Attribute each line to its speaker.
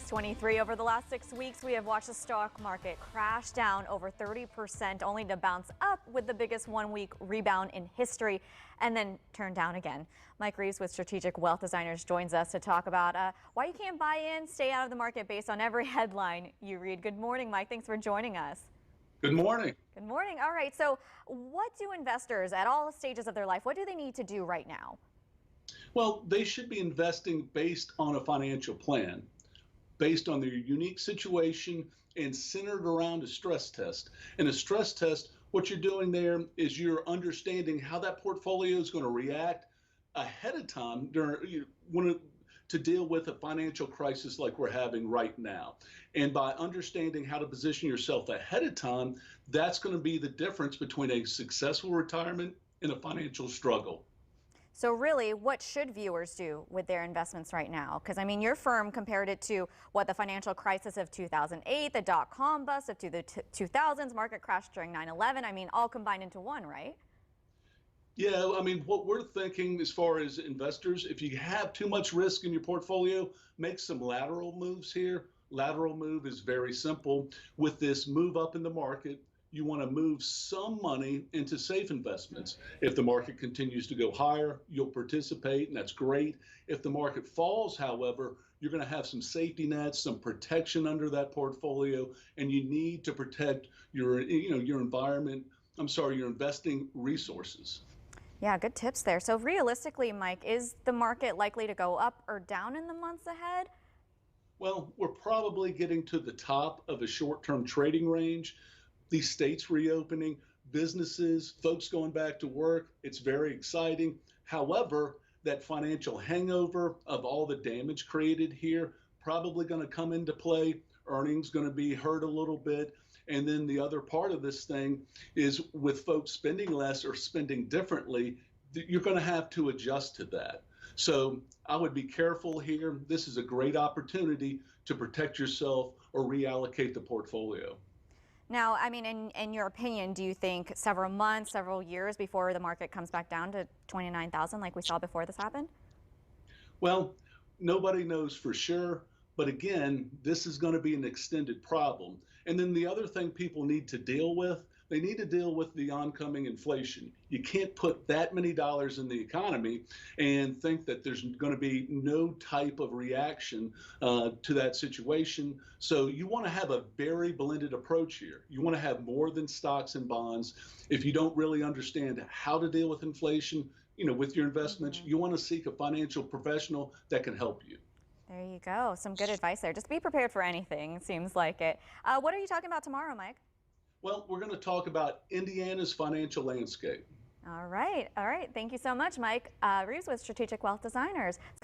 Speaker 1: 623. Over the last 6 weeks, we have watched the stock market crash down over 30%, only to bounce up with the biggest one-week rebound in history and then turn down again. Mike Reeves with Strategic Wealth Designers joins us to talk about why you can't buy in, stay out of the market based on every headline you read. Good morning, Mike. Thanks for joining us.
Speaker 2: Good morning.
Speaker 1: Good morning. All right. So what do investors at all stages of their life, what do they need to do right now?
Speaker 2: Well, they should be investing based on a financial plan, based on their unique situation and centered around a stress test. In a stress test, what you're doing there is you're understanding how that portfolio is going to react ahead of time to deal with a financial crisis like we're having right now. And by understanding how to position yourself ahead of time, that's going to be the difference between a successful retirement and a financial struggle.
Speaker 1: So really, what should viewers do with their investments right now? Because, I mean, your firm compared it to what the financial crisis of 2008, the dot-com bust of the 2000s, market crash during 9/11. I mean, all combined into one, right?
Speaker 2: Yeah, I mean, what we're thinking as far as investors, if you have too much risk in your portfolio, make some lateral moves here. Lateral move is very simple. With this move up in the market, you want to move some money into safe investments. If the market continues to go higher, you'll participate, and that's great. If the market falls, however, you're going to have some safety nets, some protection under that portfolio, and you need to protect your environment. Your investing resources.
Speaker 1: Yeah, good tips there. So realistically, Mike, is the market likely to go up or down in the months ahead?
Speaker 2: Well, we're probably getting to the top of a short-term trading range. These states reopening, businesses, folks going back to work, it's very exciting. However, that financial hangover of all the damage created here probably going to come into play. Earnings going to be hurt a little bit. And then the other part of this thing is with folks spending less or spending differently, you're going to have to adjust to that. So I would be careful here. This is a great opportunity to protect yourself or reallocate the portfolio.
Speaker 1: Now, I mean, in your opinion, do you think several months, several years before the market comes back down to 29,000 like we saw before this happened?
Speaker 2: Well, nobody knows for sure. But again, this is going to be an extended problem. And then the other thing people need to deal with, they need to deal with the oncoming inflation. You can't put that many dollars in the economy and think that there's going to be no type of reaction to that situation. So you want to have a very blended approach here. You want to have more than stocks and bonds. If you don't really understand how to deal with inflation, with your investments, you want to seek a financial professional that can help you.
Speaker 1: There you go. Some good advice there. Just be prepared for anything, seems like it. What are you talking about tomorrow, Mike?
Speaker 2: Well, we're going to talk about Indiana's financial landscape.
Speaker 1: All right. All right. Thank you so much, Mike Reeves with Strategic Wealth Designers.